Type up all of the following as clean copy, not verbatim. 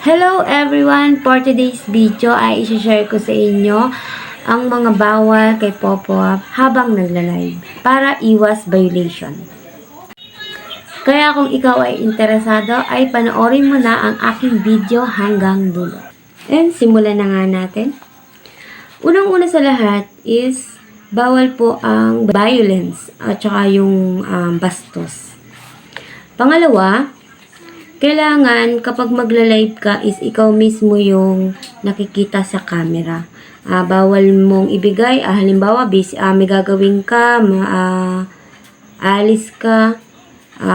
Hello everyone! For today's video ay isi-share ko sa inyo ang mga bawal kay Popo habang nagla-live para iwas violation. Kaya kung ikaw ay interesado ay panoorin mo na ang aking video hanggang dulo. And simulan na nga natin. Unang-una sa lahat is bawal po ang violence at saka yung bastos. Pangalawa, kailangan kapag magla-live ka is ikaw mismo yung nakikita sa camera. Bawal mong ibigay, halimbawa may gagawin ka, aalis ka,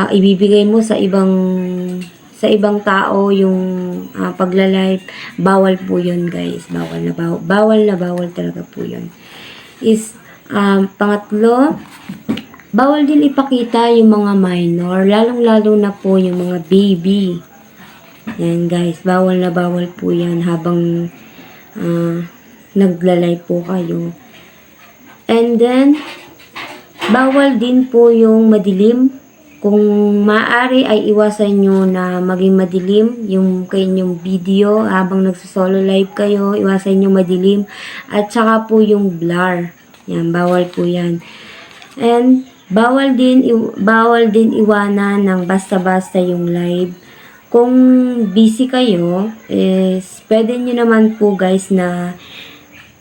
ibibigay mo sa ibang tao yung pagla-live. Bawal po yun, guys. Bawal talaga po yun. Pangatlo, bawal din ipakita yung mga minor, lalong-lalo na po yung mga baby. Yan guys, bawal na bawal po yan habang nagla-live po kayo. And then, bawal din po yung madilim. Kung maaari ay iwasan nyo na maging madilim yung kanyang video habang nagsosolo live kayo. Iwasan nyo madilim. At saka po yung blur. Yan, bawal po yan. And bawal din iwanan ng basta-basta yung live. Kung busy kayo, is pwede nyo naman po guys na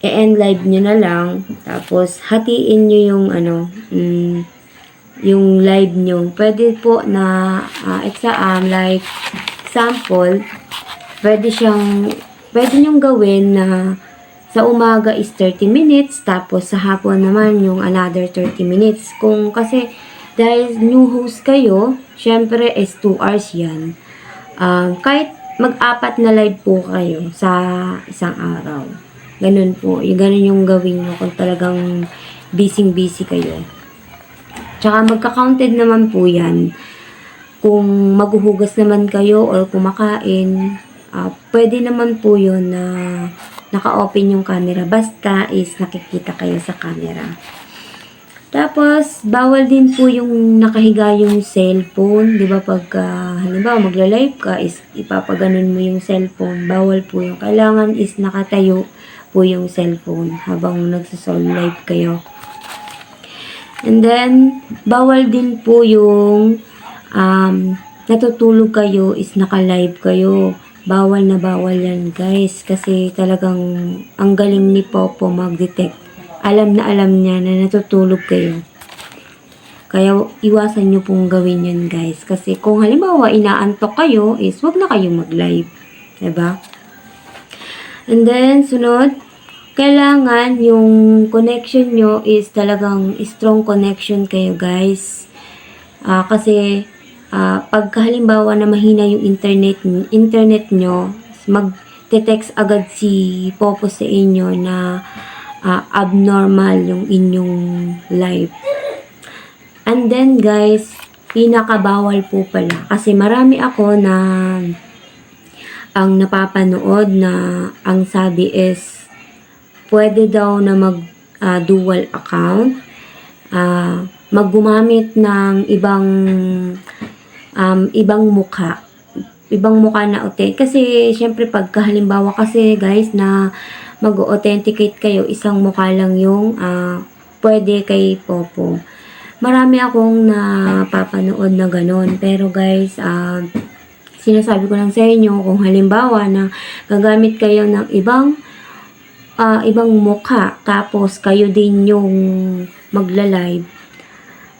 i-end live nyo na lang. Tapos hatiin nyo yung yung live nyo. Pwede po na like example, pwede nyong gawin na sa umaga is 30 minutes, tapos sa hapon naman yung another 30 minutes. Kasi dahil new host kayo, syempre is 2 hours yan. Kahit mag-apat na live po kayo sa isang araw. Ganun po. Ganun yung gawin nyo kung talagang busy kayo. Tsaka magka-counted naman po yan. Kung maghuhugas naman kayo or kumakain, pwede naman po yun na naka-open yung camera. Basta is nakikita kayo sa camera. Tapos, bawal din po yung nakahiga yung cellphone. Di ba pag, halimbawa, magla-live ka, is ipapaganon mo yung cellphone. Bawal po yung. Kailangan is nakatayo po yung cellphone habang nagsasolo live kayo. And then, bawal din po yung natutulog kayo is naka-live kayo. Bawal na bawal yan guys. Kasi talagang ang galing ni Popo mag-detect. Alam niya na natutulog kayo. Kaya iwasan nyo pong gawin yan guys. Kasi kung halimbawa inaantok kayo is wag na kayong mag-live. Diba? And then sunod, kailangan yung connection nyo is talagang strong connection kayo guys. Kasi pag halimbawa na mahina yung internet nyo, mag-text agad si Popo sa inyo na abnormal yung inyong live. And then guys, pinakabawal po pala. Kasi marami ako na ang napapanood na ang sabi is pwede daw na mag-dual account. Maggumamit ng ibang mukha na authentic. Kasi syempre pagka halimbawa kasi guys na mag-authenticate kayo, isang mukha lang yung pwede kay Popo. Marami akong napapanood na ganon. Pero guys, sinasabi ko lang sa inyo, kung halimbawa na gagamit kayo ng ibang mukha, tapos kayo din yung magla-live,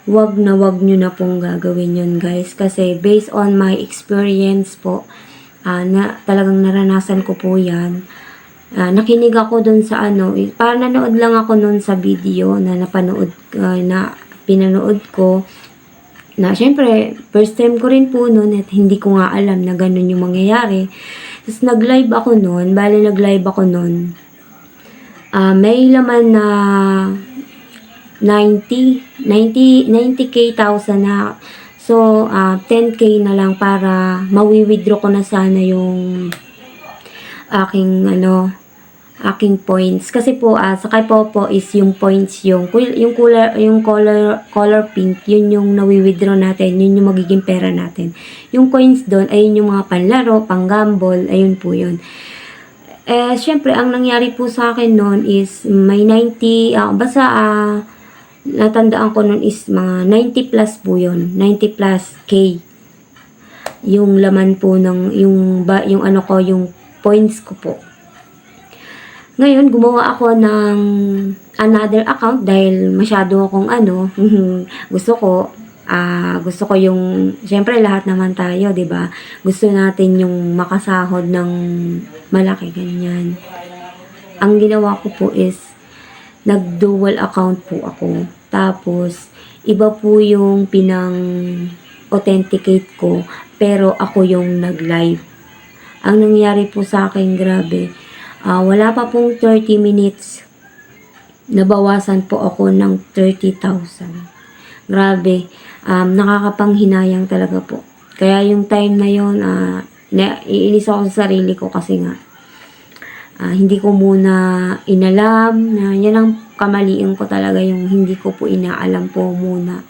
wag nyo na pong gagawin yun guys. Kasi based on my experience po, na talagang naranasan ko po yan. Nakinig ako dun sa parang nanood lang ako nun sa video na pinanood ko. Na syempre, first time ko rin po nun at hindi ko nga alam na ganun yung mangyayari. Tapos nag-live ako nun, may laman na 90k na. So, 10k na lang para mawi-withdraw ko na sana yung aking aking points. Kasi po, sa kay Popo is yung points, color pink, yun yung nawi-withdraw natin, yun yung magiging pera natin. Yung coins doon, ayun yung mga panlaro, pang-gamble, ayun po yun. Syempre, ang nangyari po sa akin noon is may 90, natandaan ko noon is mga 90 plus po yun, 90 plus K. Yung laman po ng, yung points ko po. Ngayon, gumawa ako ng another account dahil masyado akong gusto ko yung, syempre lahat naman tayo, 'di ba? Gusto natin yung makasahod ng malaki, ganyan. Ang ginawa ko po is, nag-dual account po ako. Tapos, iba po yung pinang-authenticate ko, pero ako yung nag-live. Ang nangyari po sa akin, grabe, wala pa pong 30 minutes, nabawasan po ako ng 30,000. Grabe, nakakapanghinayang talaga po. Kaya yung time na yun, iinis ako sa sarili ko kasi nga, hindi ko muna inalam, na yan ang kamaliin ko talaga, yung hindi ko po inaalam po muna.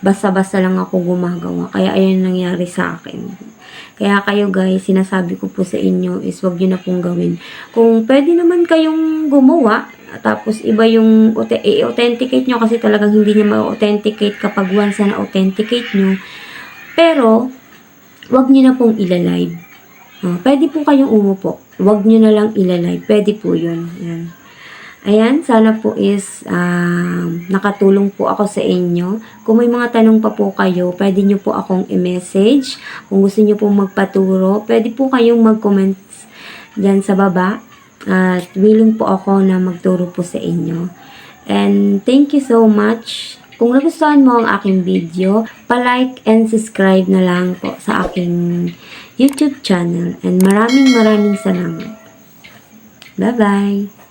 Basta-basta lang ako gumagawa. Kaya ayun nangyari sa akin. Kaya kayo guys, sinasabi ko po sa inyo is wag nyo na pong gawin. Kung pwede naman kayong gumawa, tapos iba yung i-authenticate nyo kasi talagang hindi nyo ma-authenticate kapag once na authenticate nyo. Pero, wag nyo na pong ilalive. Pwede po kayong umupo. Wag nyo na lang ilalive. Pwede po yun. Ayan. Ayan, sana po is nakatulong po ako sa inyo. Kung may mga tanong pa po kayo, pwede nyo po akong i-message. Kung gusto nyo po magpaturo, pwede po kayong mag-comment dyan sa baba. At willing po ako na magturo po sa inyo. And thank you so much. Kung nagustuhan mo ang aking video, pa-like and subscribe na lang po sa aking YouTube channel. And maraming salamat. Bye-bye!